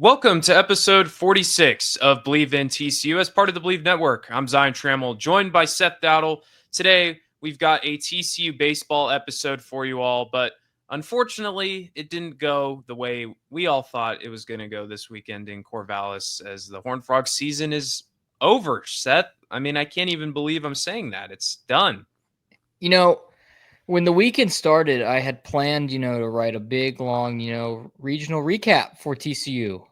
Welcome to episode 46 of Believe in TCU as part of the Believe Network. I'm Zion Trammell, joined by Seth Dowdle. Today, we've got a TCU baseball episode for you all, but unfortunately, it didn't go the way we all thought it was going to go this weekend in Corvallis as the Horned Frog season is over, Seth. I mean, I can't even believe I'm saying that. It's done. You know, when the weekend started, I had planned, to write a big, long, regional recap for TCU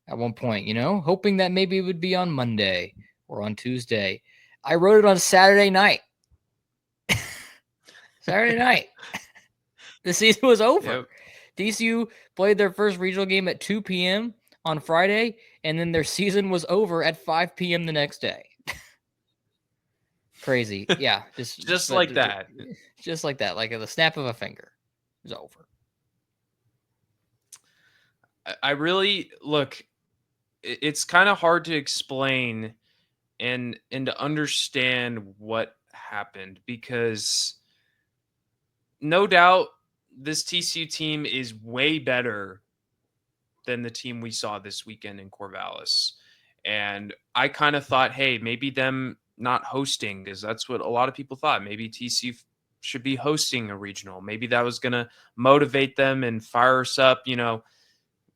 at one point, hoping that maybe it would be on Monday or on Tuesday. I wrote it on Saturday night. Saturday night. The season was over. Yep. TCU played their first regional game at 2 p.m. on Friday, and then their season was over at 5 p.m. the next day. Crazy. Yeah. Just like that. Just like that. Like at the snap of a finger. It was over. I really look. It's kind of hard to explain and to understand what happened because no doubt this TCU team is way better than the team we saw this weekend in Corvallis. And I kind of thought, hey, maybe them not hosting, because that's what a lot of people thought. Maybe TCU should be hosting a regional. Maybe that was going to motivate them and fire us up.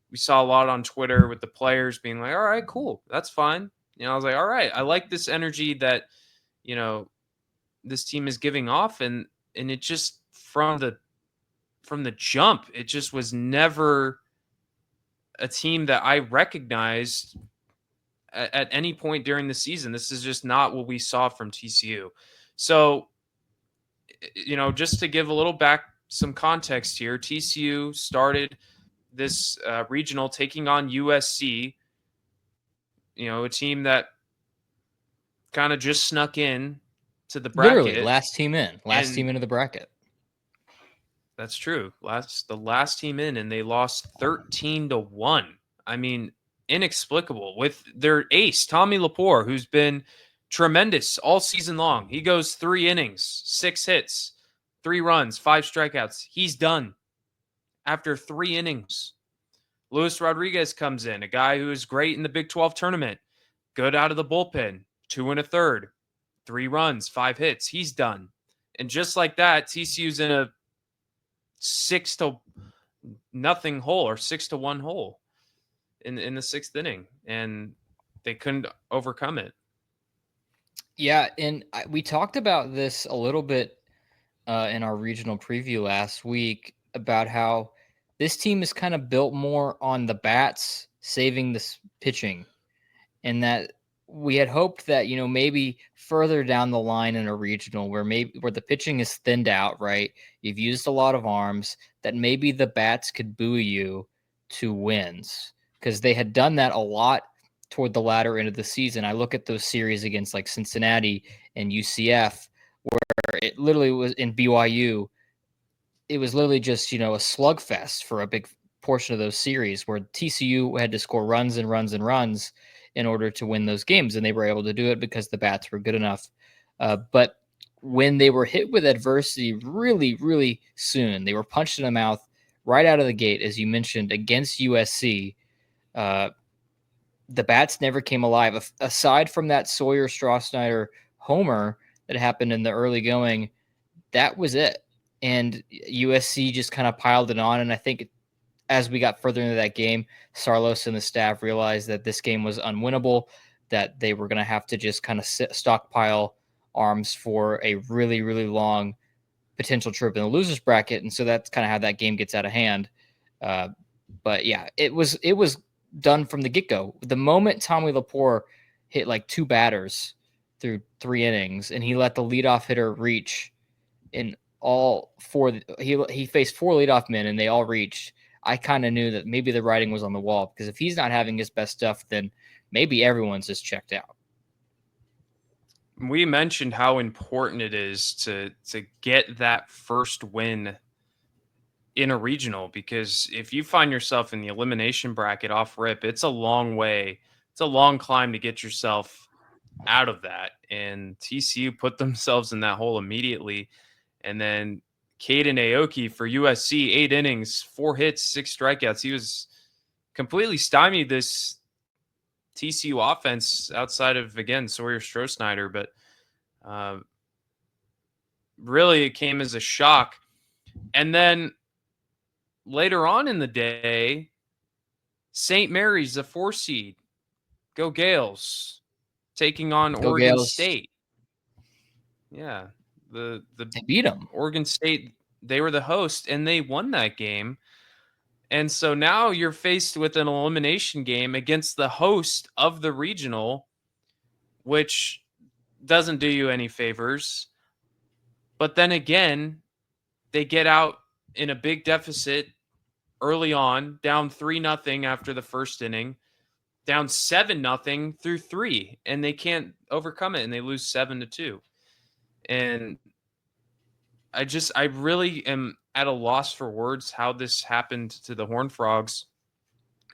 We saw a lot on Twitter with the players being like, all right, cool, that's fine. I was like, all right, I like this energy that, this team is giving off. And it just from the jump, it just was never a team that I recognized at any point during the season. This is just not what we saw from TCU. So, just to give a little back some context here, TCU started this regional taking on USC, a team that kind of just snuck in to the bracket. Literally, last team into the bracket. That's true. The last team in, and they lost 13-1. I mean, inexplicable with their ace, Tommy Lepore, who's been tremendous all season long. He goes 3 innings, 6 hits, 3 runs, 5 strikeouts. He's done after 3 innings. Luis Rodriguez comes in, a guy who is great in the Big 12 tournament, good out of the bullpen, 2 1/3, 3 runs, 5 hits. He's done. And just like that, TCU's in a 6-0 hole or 6-1 hole in the 6th inning, and they couldn't overcome it. Yeah, and we talked about this a little bit in our regional preview last week about how this team is kind of built more on the bats saving this pitching, and that we had hoped that maybe further down the line in a regional where the pitching is thinned out, right? You've used a lot of arms, that maybe the bats could buoy you to wins, because they had done that a lot toward the latter end of the season. I look at those series against like Cincinnati and UCF, where it literally was in BYU. It was literally just a slugfest for a big portion of those series, where TCU had to score runs and runs and runs in order to win those games, and they were able to do it because the bats were good enough. But when they were hit with adversity really, really soon, they were punched in the mouth right out of the gate, as you mentioned, against USC. The bats never came alive. Aside from that Sawyer Strasnyder homer that happened in the early going, that was it. And USC just kind of piled it on. And I think as we got further into that game, Sarlos and the staff realized that this game was unwinnable, that they were going to have to just kind of stockpile arms for a really, really long potential trip in the losers bracket. And so that's kind of how that game gets out of hand. But yeah, it was done from the get-go. The moment Tommy Lepore hit like 2 batters through 3 innings, and he let the leadoff hitter reach in all 4, he faced 4 leadoff men and they all reached. I kind of knew that maybe the writing was on the wall, because if he's not having his best stuff, then maybe everyone's just checked out. We mentioned how important it is to get that first win in a regional, because if you find yourself in the elimination bracket off rip, it's a long way. It's a long climb to get yourself out of that. And TCU put themselves in that hole immediately. And then Caden Aoki for USC, 8 innings, 4 hits, 6 strikeouts. He was completely stymied this TCU offense outside of, again, Sawyer Strohsnyder. But uh, really, it came as a shock. And then later on in the day, St. Mary's, the 4 seed, go Gales, taking on Go Oregon Gales. State. Yeah, the They beat them. Oregon State, they were the host, and they won that game. And so now you're faced with an elimination game against the host of the regional, which doesn't do you any favors. But then again, they get out in a big deficit early on, down 3-0 after the first inning, down 7-0 through 3, and they can't overcome it, and they lose 7-2. And I really am at a loss for words how this happened to the Horned Frogs.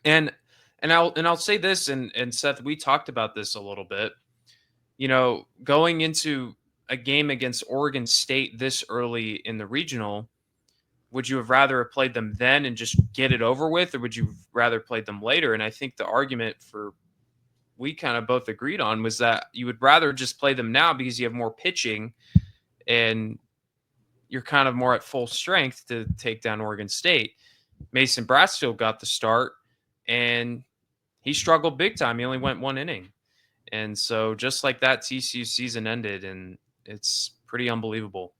And I'll say this, and Seth, we talked about this a little bit. Going into a game against Oregon State this early in the regional, would you have rather played them then and just get it over with, or would you rather played them later? And I think the argument for we kind of both agreed on was that you would rather just play them now because you have more pitching and you're kind of more at full strength to take down Oregon State. Mason Brassfield got the start, and he struggled big time. He only went 1 inning. And so just like that, TCU season ended, and it's pretty unbelievable.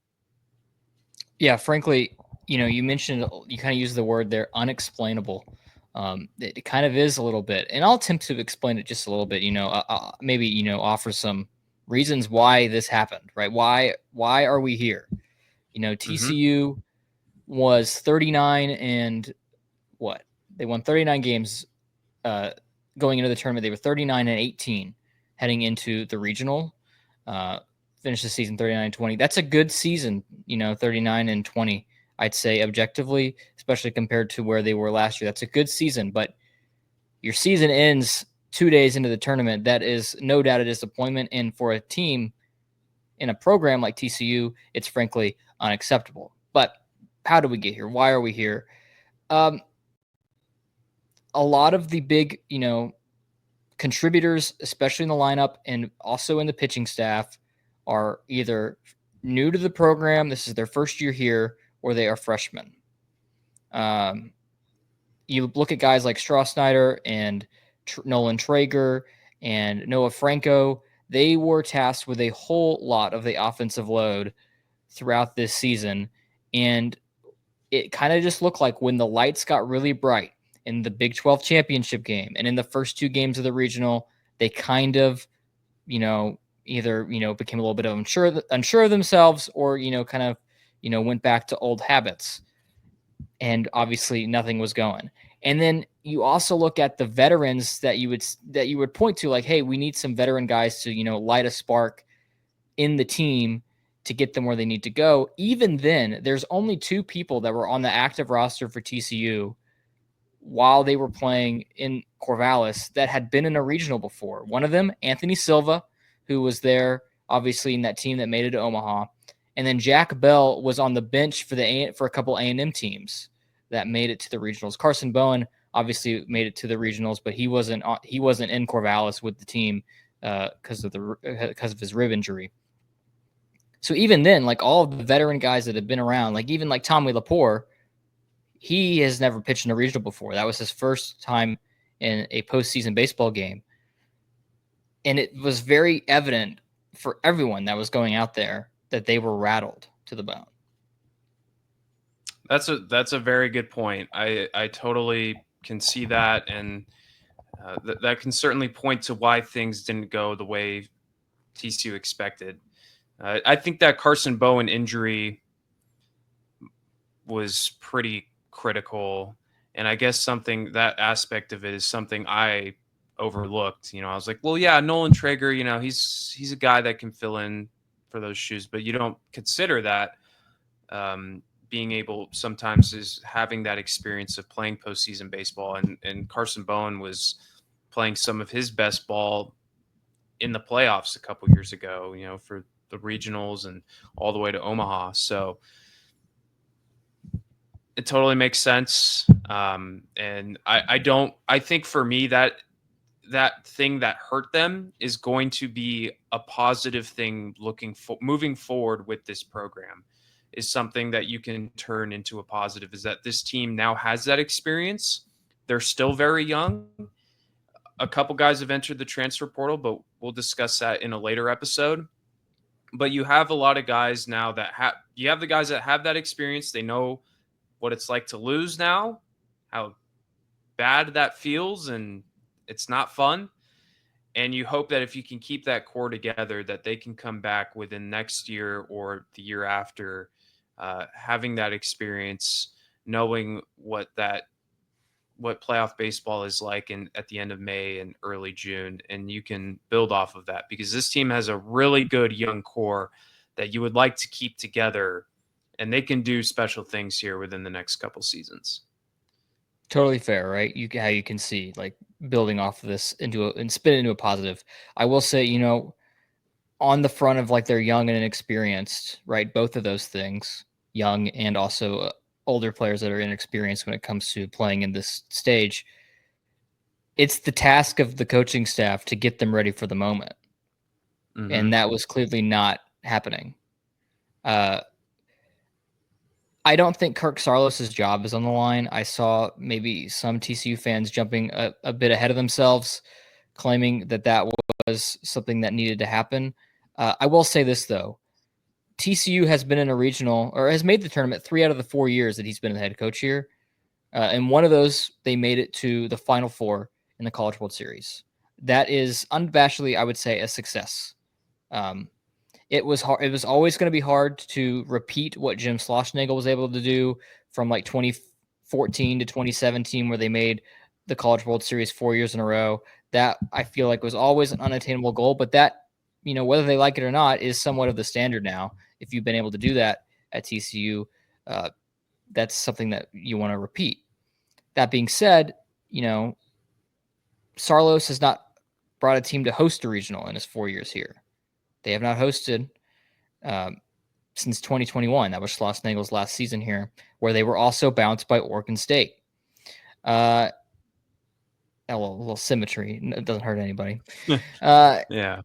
Yeah, frankly, you mentioned, you kind of used the word there, unexplainable. It kind of is a little bit, and I'll attempt to explain it just a little bit. Maybe offer some reasons why this happened. Right? Why are we here? TCU was 39 and what? They won 39 games going into the tournament. They were 39-18 heading into the regional. Finished the season 39-20. That's a good season, 39-20. I'd say objectively, especially compared to where they were last year. That's a good season, but your season ends 2 days into the tournament. That is no doubt a disappointment. And for a team in a program like TCU, it's frankly unacceptable. But how do we get here? Why are we here? A lot of the big, contributors, especially in the lineup and also in the pitching staff, are either new to the program, this is their first year here, or they are freshmen. You look at guys like Strohsnyder and Nolan Traeger and Noah Franco, they were tasked with a whole lot of the offensive load throughout this season. And it kind of just looked like when the lights got really bright in the Big 12 championship game and in the first 2 games of the regional, they kind of, either, became a little bit of unsure of themselves or, kind of, went back to old habits. And obviously nothing was going. And then you also look at the veterans that you would point to, like, hey, we need some veteran guys to, light a spark in the team to get them where they need to go. Even then, there's only 2 people that were on the active roster for TCU while they were playing in Corvallis that had been in a regional before. One of them, Anthony Silva, who was there obviously in that team that made it to Omaha. And then Jack Bell was on the bench for a couple A&M teams that made it to the regionals. Carson Bowen obviously made it to the regionals, but he wasn't in Corvallis with the team because of his rib injury. So even then, like all of the veteran guys that have been around, like even like Tommy Lepore, he has never pitched in a regional before. That was his first time in a postseason baseball game. And it was very evident for everyone that was going out there that they were rattled to the bone. That's a very good point. I totally can see that, and that can certainly point to why things didn't go the way TCU expected. I think that Carson Bowen injury was pretty critical, and I guess that aspect of it is something I overlooked. I was like, well, yeah, Nolan Traeger, he's a guy that can fill in for those shoes, but you don't consider that being able sometimes is having that experience of playing postseason baseball, and Carson Bowen was playing some of his best ball in the playoffs a couple years ago, for the regionals and all the way to Omaha. So It totally makes sense. And I think for me that thing that hurt them is going to be a positive thing moving forward with this program, is something that you can turn into a positive, is that this team now has that experience. They're still very young. A couple guys have entered the transfer portal, but we'll discuss that in a later episode. But you have a lot of guys now you have the guys that have that experience. They know what it's like to lose now, how bad that feels, and it's not fun. And you hope that if you can keep that core together, that they can come back within next year or the year after, having that experience, knowing what playoff baseball is like at the end of May and early June, and you can build off of that, because this team has a really good young core that you would like to keep together, and they can do special things here within the next couple seasons. Totally fair, right? How you can see like building off of this and spin it into a positive. I will say, on the front of like they're young and inexperienced, right? Both of those things, young and also older players that are inexperienced when it comes to playing in this stage. It's the task of the coaching staff to get them ready for the moment. Mm-hmm. And that was clearly not happening. I don't think Kirk Saarloos' job is on the line. I saw maybe some TCU fans jumping a bit ahead of themselves, claiming that was something that needed to happen. I will say this, though. TCU has been in a regional, or has made the tournament 3 out of the 4 years that he's been the head coach here. And one of those, they made it to the Final Four in the College World Series. That is unabashedly, I would say, a success. It was hard. It was always going to be hard to repeat what Jim Schlossnagle was able to do from like 2014 to 2017, where they made the College World Series 4 years in a row. That I feel like was always an unattainable goal, but that, whether they like it or not, is somewhat of the standard now. If you've been able to do that at TCU, that's something that you want to repeat. That being said, Saarloos has not brought a team to host a regional in his 4 years here. They have not hosted since 2021. That was Schlossnagle's last season here, where they were also bounced by Oregon State. A little symmetry. It doesn't hurt anybody. Yeah.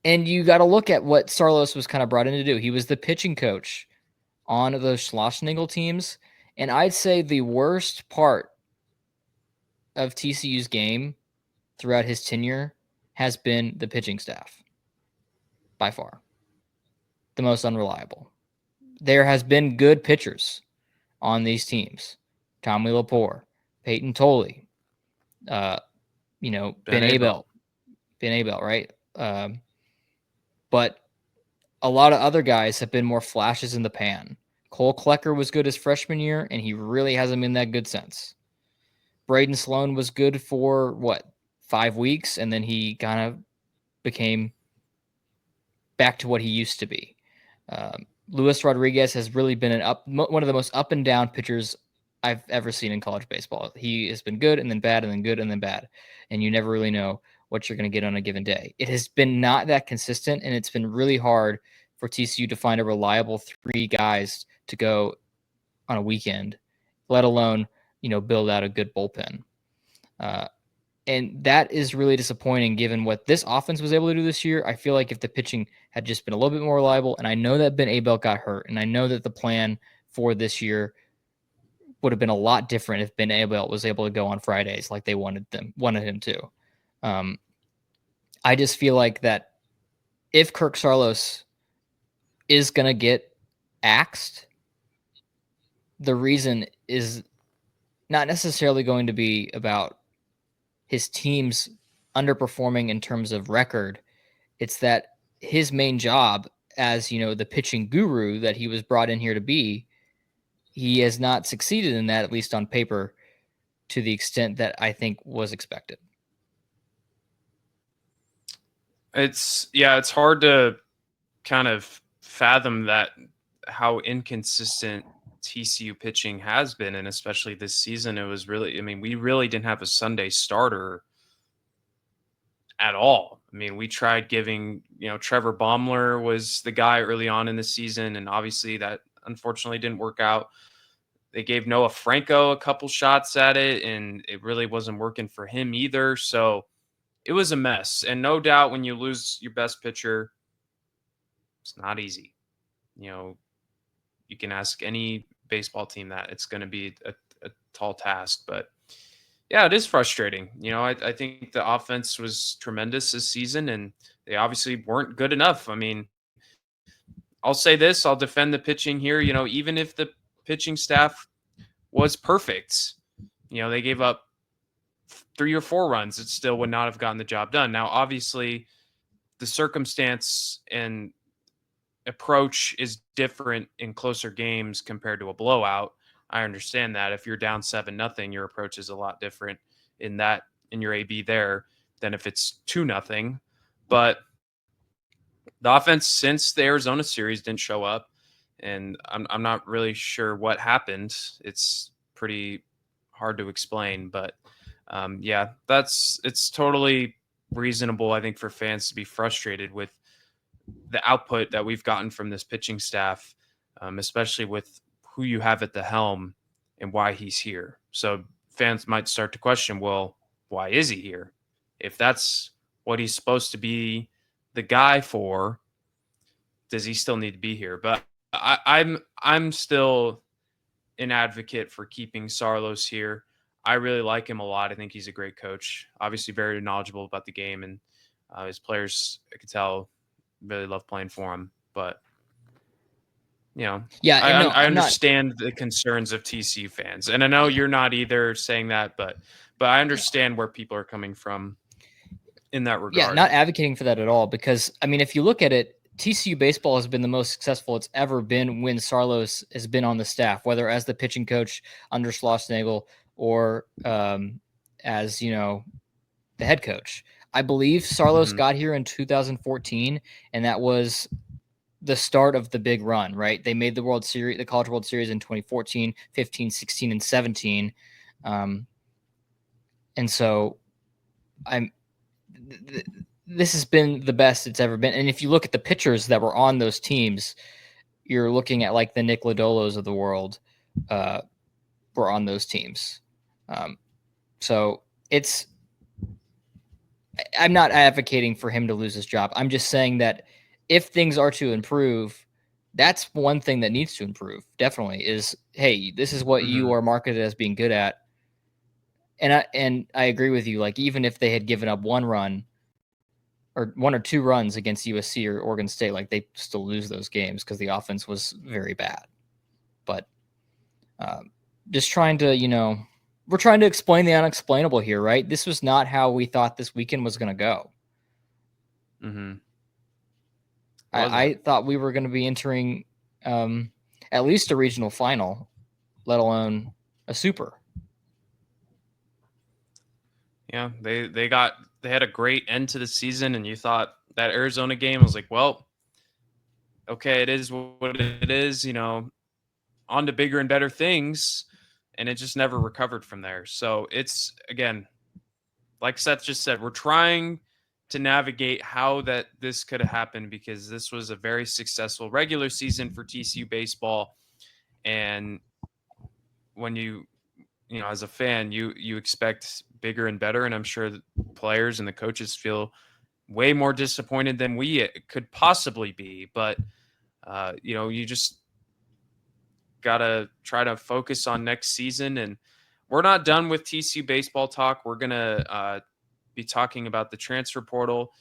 And you got to look at what Saarloos was kind of brought in to do. He was the pitching coach on those Schlossnagle teams. And I'd say the worst part of TCU's game throughout his tenure has been the pitching staff, by far. The most unreliable. There has been good pitchers on these teams. Tommy Lepore, Peyton Tolley, Ben Abel. Ben Abel, right? But a lot of other guys have been more flashes in the pan. Cole Klecker was good his freshman year, and he really hasn't been that good since. Braden Sloan was good for, 5 weeks, and then he kind of became back to what he used to be. Luis Rodriguez has really been one of the most up and down pitchers I've ever seen in college baseball. He has been good and then bad and then good and then bad, and you never really know what you're going to get on a given day. It has been not that consistent, and it's been really hard for TCU to find a reliable 3 guys to go on a weekend, let alone build out a good bullpen. And that is really disappointing given what this offense was able to do this year. I feel like if the pitching had just been a little bit more reliable, and I know that Ben Abel got hurt, and I know that the plan for this year would have been a lot different if Ben Abel was able to go on Fridays like they wanted him to. I just feel like that if Kirk Saarloos is going to get axed, the reason is not necessarily going to be about his team's underperforming in terms of record. It's that his main job as, the pitching guru that he was brought in here to be, he has not succeeded in that, at least on paper, to the extent that I think was expected. It's hard to kind of fathom that, how inconsistent TCU pitching has been, and especially this season. It was really, we really didn't have a Sunday starter at all. We tried giving, Trevor Baumler was the guy early on in the season, and obviously that unfortunately didn't work out. They gave Noah Franco a couple shots at it, and it really wasn't working for him either. So it was a mess. And no doubt when you lose your best pitcher, it's not easy. You know, you can ask any baseball team that it's going to be a tall task. But yeah, it is frustrating. I think the offense was tremendous this season, and they obviously weren't good enough. I mean, I'll say this, I'll defend the pitching here. Even if the pitching staff was perfect, they gave up 3 or 4 runs, it still would not have gotten the job done. Now, obviously, the circumstance and approach is different in closer games compared to a blowout. I understand that. If you're down 7-0, your approach is a lot different in your AB there than if it's 2-0. But the offense since the Arizona series didn't show up, and I'm not really sure what happened. It's pretty hard to explain, but yeah, it's totally reasonable, I think, for fans to be frustrated with the output that we've gotten from this pitching staff, especially with who you have at the helm and why he's here. So fans might start to question, well, why is he here? If that's what he's supposed to be the guy for, does he still need to be here? But I'm still an advocate for keeping Sarlos here. I really like him a lot. I think he's a great coach. Obviously, very knowledgeable about the game, and his players, I could tell, really love playing for him. But Yeah, and no, I I'm not. understand the concerns of TCU fans, and I know Yeah, you're not either saying that, but I understand where people are coming from in that yeah, regard. not advocating for that at all. Because I mean, if you look at it, TCU baseball has been the most successful it's ever been when Sarlos has been on the staff, whether as the pitching coach under Schlossnagle or as the head coach. I believe Sarlos Hmm. got here in 2014, and that was the start of the big run, right? They made the World Series, the College World Series in 2014, 15, 16, and 17. Um, and so I'm this has been the best it's ever been. And if you look at the pitchers that were on those teams, you're looking at like the Nick Lodolos of the world were on those teams. So it's I'm not advocating for him to lose his job. I'm just saying that if things are to improve, that's one thing that needs to improve. Definitely is, hey, this is what you Hmm. are marketed as being good at. And I agree with you. Like even if they had given up 1 run or 1 or 2 runs against USC or Oregon State, like they still lose those games because the offense was very bad. But just trying to, we're trying to explain the unexplainable here, right? This was not how we thought this weekend was going to go. Hmm. I Wasn't. thought we were going to be entering at least a regional final, let alone a super. Yeah, they had a great end to the season, and you thought that Arizona game was like, well, okay, it is what it is. On to bigger and better things, and it just never recovered from there. So it's again, like Seth just said, we're trying to navigate how this could have happened because this was a very successful regular season for TCU baseball, and when as a fan, you expect bigger and better, and I'm sure the players and the coaches feel way more disappointed than we could possibly be. But you just gotta try to focus on next season, and we're not done with TCU baseball talk. We're gonna be talking about the transfer portal.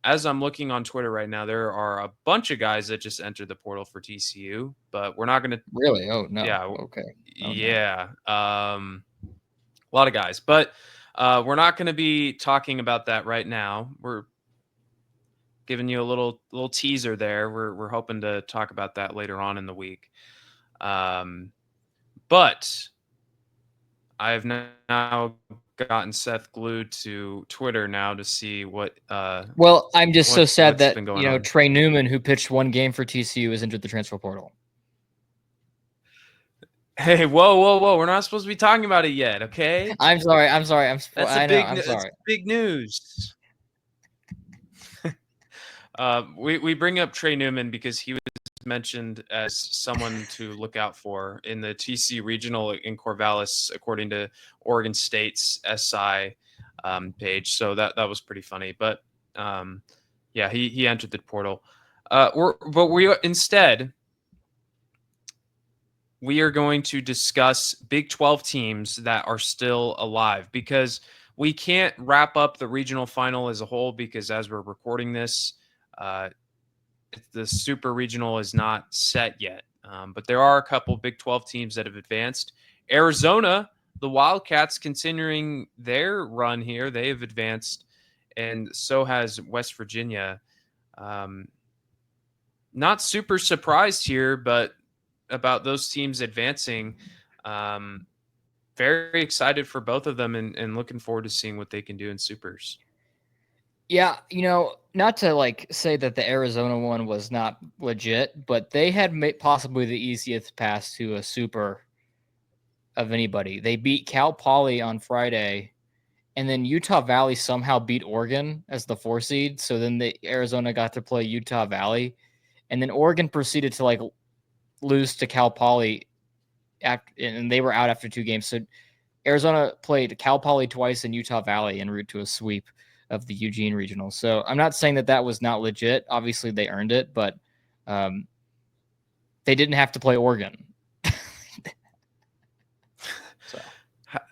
As I'm looking on Twitter right now, there are a bunch of guys that just entered the portal for TCU, but we're not gonna. Really? Oh no. Yeah, Okay. Oh no. yeah. A lot of guys, but we're not going to be talking about that right now. We're giving you a little teaser there. We're hoping to talk about that later on in the week. But I've now gotten Seth glued to Twitter now to see Well, I'm just so sad what's that been going on. Trey Newman, who pitched 1 game for TCU, has entered the transfer portal. Hey, whoa, whoa, whoa! We're not supposed to be talking about it yet, okay? I'm sorry. I'm sorry. That's I know. I'm it's sorry. big news. We bring up Trey Newman because he was mentioned as someone to look out for in the TC regional in Corvallis, according to Oregon State's SI page. So that was pretty funny. But yeah, he entered the portal. Instead we are going to discuss Big 12 teams that are still alive because we can't wrap up the regional final as a whole because as we're recording this, uh, the super regional is not set yet. But there are a couple Big 12 teams that have advanced. Arizona, the Wildcats, continuing their run here, they have advanced, and so has West Virginia. Um, Not super surprised here, but about those teams advancing. Um, Very excited for both of them and looking forward to seeing what they can do in supers. Yeah, not to like say that the Arizona one was not legit, but they had possibly the easiest pass to a super of anybody. They beat Cal Poly on Friday, and then Utah Valley somehow beat Oregon as the 4 seed. So then the Arizona got to play Utah Valley, and then Oregon proceeded to like lose to Cal Poly after, and they were out after 2 games. So Arizona played Cal Poly twice and Utah Valley en route to a sweep of the Eugene Regional. So I'm not saying that was not legit. Obviously, they earned it, but they didn't have to play Oregon. So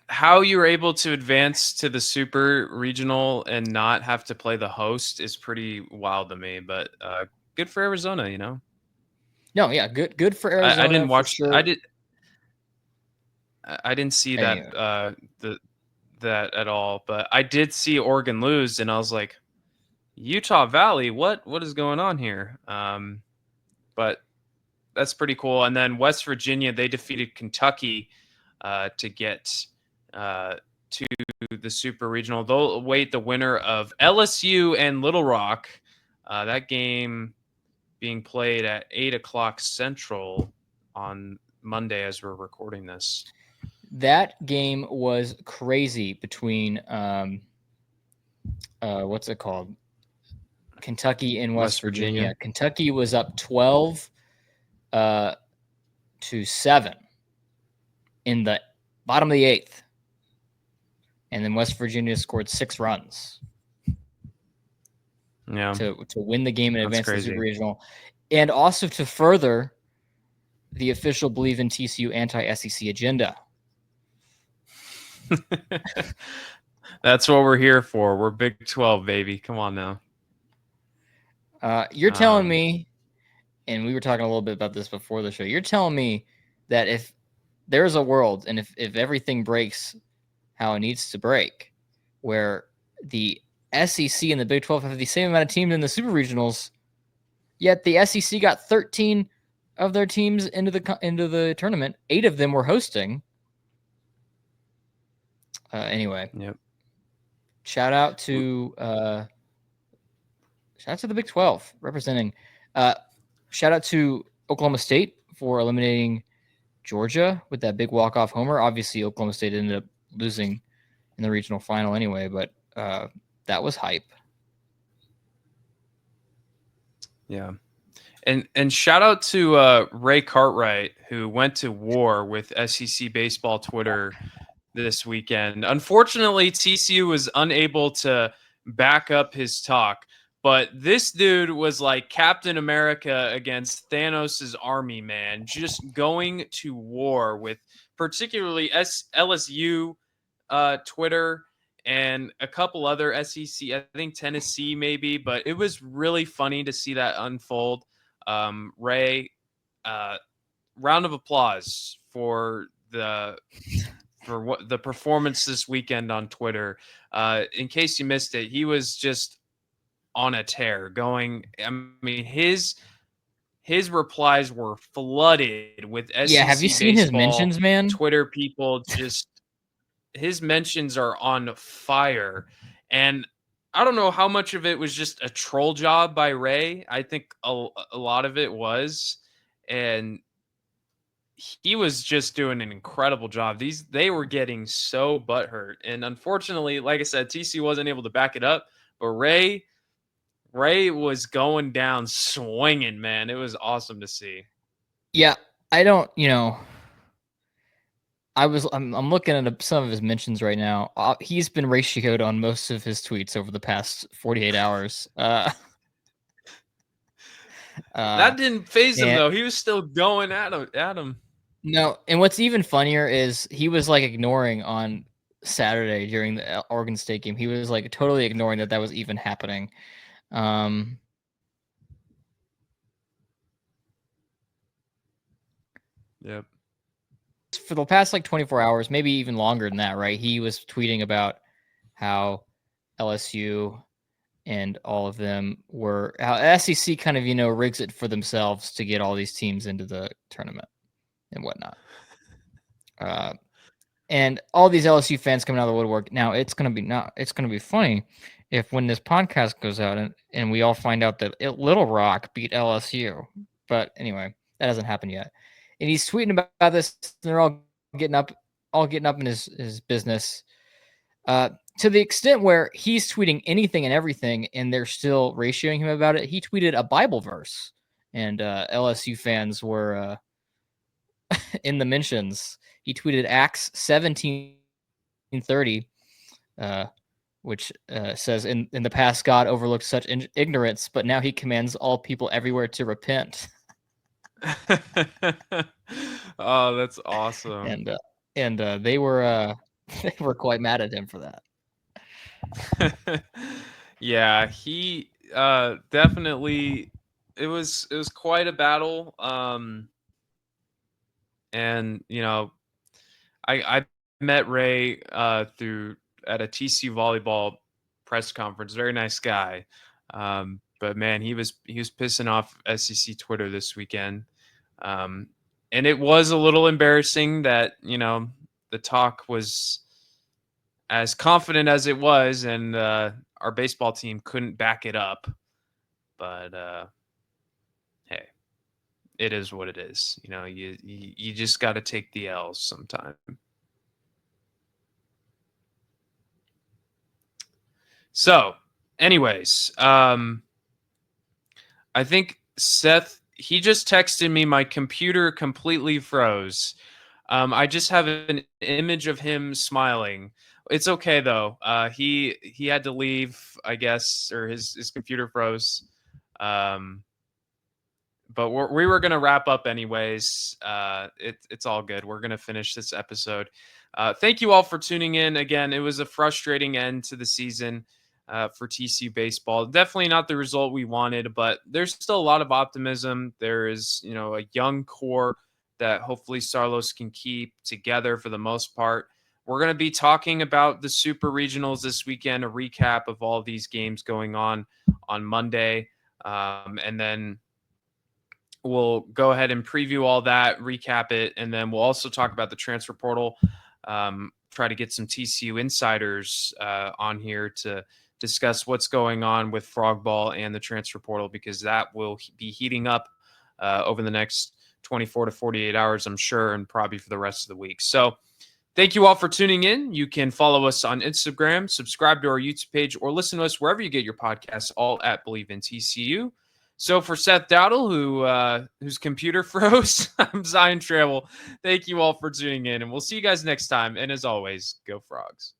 how you were able to advance to the super regional and not have to play the host is pretty wild to me. But good for Arizona, No, yeah, good for Arizona. I didn't watch. For sure. I didn't see anyway. that at all, but I did see Oregon lose, and I was like, Utah Valley, what is going on here? But that's pretty cool. And then West Virginia, they defeated Kentucky to get to the Super Regional. They'll await the winner of LSU and Little Rock. That game being played at 8:00 Central on Monday as we're recording this. That game was crazy between what's it called? Kentucky and West Virginia. Kentucky was up 12 to 7 in the bottom of the 8th. And then West Virginia scored 6 runs. Yeah. To win the game and advance to the Super Regional. And also to further the official Believe in TCU anti-SEC agenda. That's what we're here for. We're Big 12, baby. Come on now. You're telling me, and we were talking a little bit about this before the show, you're telling me that if there's a world and if everything breaks how it needs to break, where the SEC and the Big 12 have the same amount of teams in the Super Regionals, yet the SEC got 13 of their teams into the tournament. 8 of them were hosting. Anyway. Yep. Shout out to the Big 12 representing. Shout out to Oklahoma State for eliminating Georgia with that big walk-off homer. Obviously, Oklahoma State ended up losing in the regional final anyway, but that was hype. Yeah. And shout out to Ray Cartwright, who went to war with SEC Baseball Twitter this weekend. Unfortunately, TCU was unable to back up his talk, but this dude was like Captain America against Thanos' army, man, just going to war with particularly LSU Twitter and a couple other SEC, I think Tennessee maybe, but it was really funny to see that unfold. Ray, round of applause for the performance this weekend on Twitter. In case you missed it, he was just on a tear going. I mean, his replies were flooded with SEC have you seen baseball, his mentions, man? Twitter people just his mentions are on fire. And I don't know how much of it was just a troll job by Ray. I think a lot of it was. And he was just doing an incredible job. They were getting so butthurt. And unfortunately, like I said, TC wasn't able to back it up. But Ray Ray was going down swinging, man. It was awesome to see. Yeah, I don't, I'm looking at some of his mentions right now. He's been ratioed on most of his tweets over the past 48 hours. That didn't phase him and though. He was still going at him. no, and what's even funnier is he was like ignoring on Saturday during the Oregon State game. He was like totally ignoring that was even happening. Yep. For the past like 24 hours, maybe even longer than that, right? He was tweeting about how LSU and all of them were how SEC kind of rigs it for themselves to get all these teams into the tournament and whatnot. And all these LSU fans coming out of the woodwork. Now it's gonna be funny if when this podcast goes out and we all find out that Little Rock beat LSU. But anyway, that hasn't happened yet. And he's tweeting about this. They're all getting up in his business. To the extent where he's tweeting anything and everything, and they're still ratioing him about it. He tweeted a Bible verse, and LSU fans were in the mentions. He tweeted Acts 17:30, which says, in the past, God overlooked such ignorance, but now he commands all people everywhere to repent. Oh, that's awesome. And they were they were quite mad at him for that. Yeah, he definitely it was quite a battle. And I met Ray through at a TCU volleyball press conference. Very nice guy. But man, he was pissing off SEC Twitter this weekend. And it was a little embarrassing that, the talk was as confident as it was, and our baseball team couldn't back it up. But hey, it is what it is. You just got to take the L's sometime. So, anyways, I think Seth, he just texted me, my computer completely froze. I just have an image of him smiling. It's okay though. He had to leave, I guess, or his computer froze. But we were gonna wrap up anyways. It's all good. We're gonna finish this episode. Thank you all for tuning in. Again, it was a frustrating end to the season for TCU baseball. Definitely not the result we wanted, but there's still a lot of optimism. There is, a young core that hopefully Sarlos can keep together for the most part. We're going to be talking about the Super Regionals this weekend, a recap of all of these games going on Monday. And then we'll go ahead and preview all that, recap it, and then we'll also talk about the transfer portal. Try to get some TCU insiders on here to discuss what's going on with Frog Ball and the transfer portal, because that will be heating up over the next 24 to 48 hours, I'm sure, and probably for the rest of the week. So thank you all for tuning in. You can follow us on Instagram, subscribe to our YouTube page, or listen to us wherever you get your podcasts, all at Believe in TCU. So for Seth Dowdle, whose computer froze, I'm Zion Travel. Thank you all for tuning in, and we'll see you guys next time. And as always, go Frogs.